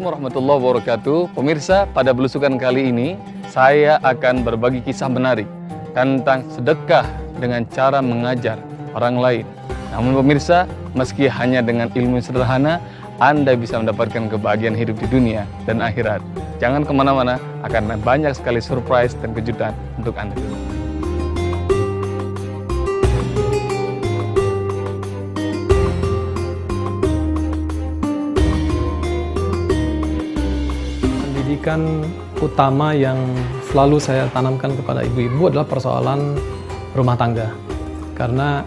Assalamualaikum warahmatullahi wabarakatuh. Pemirsa, pada belusukan kali ini saya akan berbagi kisah menarik tentang sedekah dengan cara mengajar orang lain. Namun pemirsa, meski hanya dengan ilmu sederhana, Anda bisa mendapatkan kebahagiaan hidup di dunia dan akhirat. Jangan kemana-mana, akan banyak sekali surprise dan kejutan untuk Anda. Pendidikan utama yang selalu saya tanamkan kepada ibu-ibu adalah persoalan rumah tangga, karena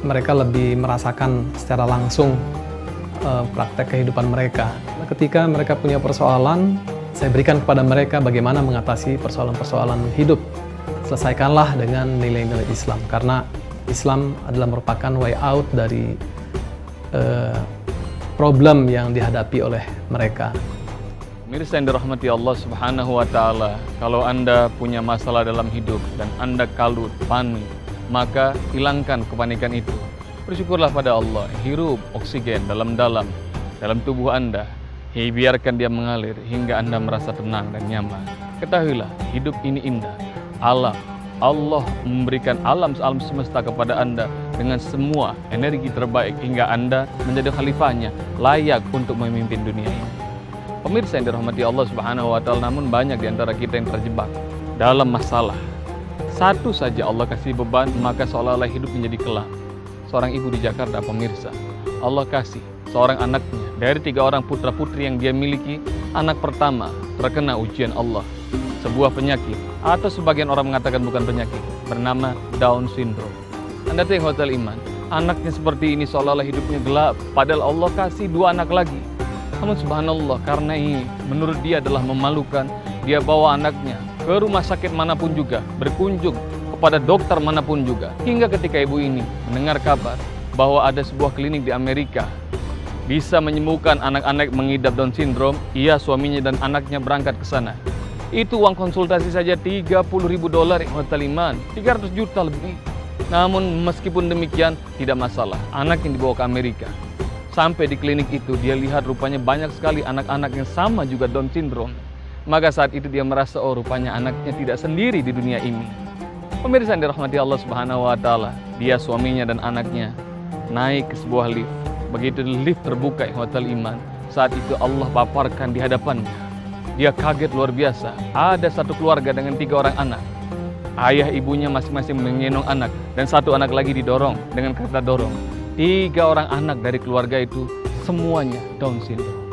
mereka lebih merasakan secara langsung praktek kehidupan mereka. Ketika mereka punya persoalan, saya berikan kepada mereka bagaimana mengatasi persoalan-persoalan hidup. Selesaikanlah dengan nilai-nilai Islam, karena Islam adalah merupakan way out dari problem yang dihadapi oleh mereka. Pemirsa yang dirahmati Allah Subhanahu wa Ta'ala, kalau Anda punya masalah dalam hidup dan Anda kalut, panik, maka hilangkan kepanikan itu. Bersyukurlah pada Allah, hirup oksigen dalam-dalam dalam tubuh Anda, biarkan dia mengalir hingga Anda merasa tenang dan nyaman. Ketahuilah, hidup ini indah. Alam, Allah memberikan alam semesta kepada Anda dengan semua energi terbaik hingga Anda menjadi khalifahnya, layak untuk memimpin dunia ini. Pemirsa yang dirahmati Allah Subhanahu wa Ta'ala, namun banyak di antara kita yang terjebak dalam masalah. Satu saja Allah kasih beban, maka seolah-olah hidup menjadi kelam. Seorang ibu di Jakarta, pemirsa, Allah kasih seorang anaknya dari 3 orang putra-putri yang dia miliki, anak pertama terkena ujian Allah, sebuah penyakit, atau sebagian orang mengatakan bukan penyakit, bernama Down syndrome. Anda tengok Hotel Iman, anaknya seperti ini seolah-olah hidupnya gelap, padahal Allah kasih 2 anak lagi. Namun subhanallah, karena ini menurut dia adalah memalukan, dia bawa anaknya ke rumah sakit manapun juga, berkunjung kepada dokter manapun juga. Hingga ketika ibu ini mendengar kabar bahwa ada sebuah klinik di Amerika bisa menyembuhkan anak-anak mengidap Down syndrome, ia, suaminya dan anaknya berangkat ke sana. Itu uang konsultasi saja $30.000 Hotel Iman, 300 juta lebih. Namun meskipun demikian tidak masalah, anak yang dibawa ke Amerika. Sampai di klinik itu, dia lihat rupanya banyak sekali anak-anak yang sama juga Down syndrome. Maka saat itu dia merasa, oh rupanya anaknya tidak sendiri di dunia ini. Pemirsa yang dirahmati Allah Subhanahu wa Ta'ala, dia, suaminya dan anaknya naik ke sebuah lift. Begitu lift terbuka di Hotel Iman, saat itu Allah paparkan di hadapannya. Dia kaget luar biasa. Ada satu keluarga dengan 3 orang anak. Ayah ibunya masing-masing menggendong anak, dan 1 anak lagi didorong dengan kereta dorong. 3 orang anak dari keluarga itu semuanya Down syndrome.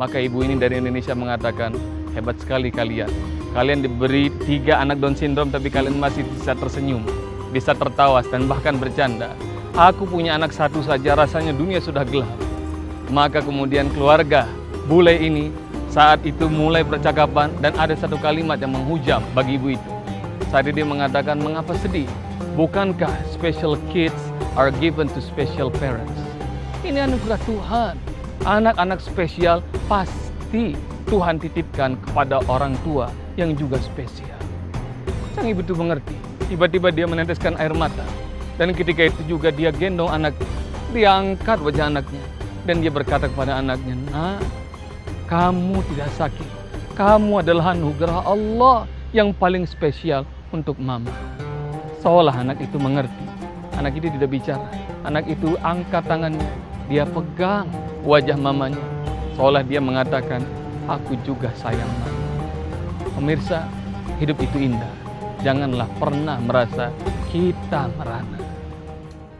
Maka ibu ini dari Indonesia mengatakan, hebat sekali kalian. Kalian diberi 3 anak Down syndrome tapi kalian masih bisa tersenyum, bisa tertawa dan bahkan bercanda. Aku punya anak 1 saja, rasanya dunia sudah gelap. Maka kemudian keluarga bule ini saat itu mulai percakapan dan ada satu kalimat yang menghujam bagi ibu itu. Saat itu dia mengatakan, mengapa sedih? Bukankah special kids are given to special parents? Ini anugerah Tuhan. Anak-anak spesial pasti Tuhan titipkan kepada orang tua yang juga spesial. Sang ibu itu mengerti. Tiba-tiba dia meneteskan air mata. Dan ketika itu juga dia gendong anaknya. Dia angkat wajah anaknya. Dan dia berkata kepada anaknya, nak, kamu tidak sakit. Kamu adalah anugerah Allah yang paling spesial untuk mama. Seolah anak itu mengerti. Anak itu tidak bicara. Anak itu angkat tangannya. Dia pegang wajah mamanya. Seolah dia mengatakan, aku juga sayang mama. Pemirsa, hidup itu indah. Janganlah pernah merasa kita merana.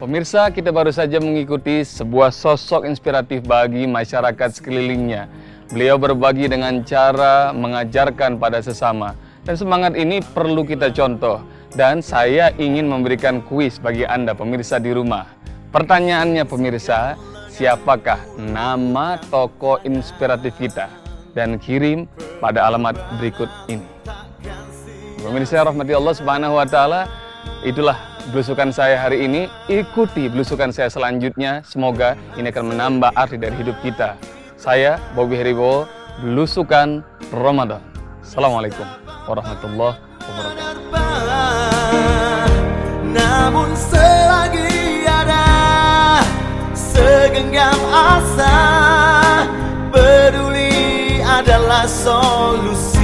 Pemirsa, kita baru saja mengikuti sebuah sosok inspiratif bagi masyarakat sekelilingnya. Beliau berbagi dengan cara mengajarkan pada sesama. Dan semangat ini perlu kita contoh. Dan saya ingin memberikan kuis bagi Anda pemirsa di rumah. Pertanyaannya pemirsa, siapakah nama tokoh inspiratif kita? Dan kirim pada alamat berikut ini. Pemirsa rahmati Allah Subhanahu wa Ta'ala, itulah belusukan saya hari ini. Ikuti belusukan saya selanjutnya. Semoga ini akan menambah arti dari hidup kita. Saya Bobby Heribowo, belusukan Ramadan. Assalamualaikum warahmatullahi wabarakatuh. Namun selagi ada segenggam asa, peduli adalah solusi.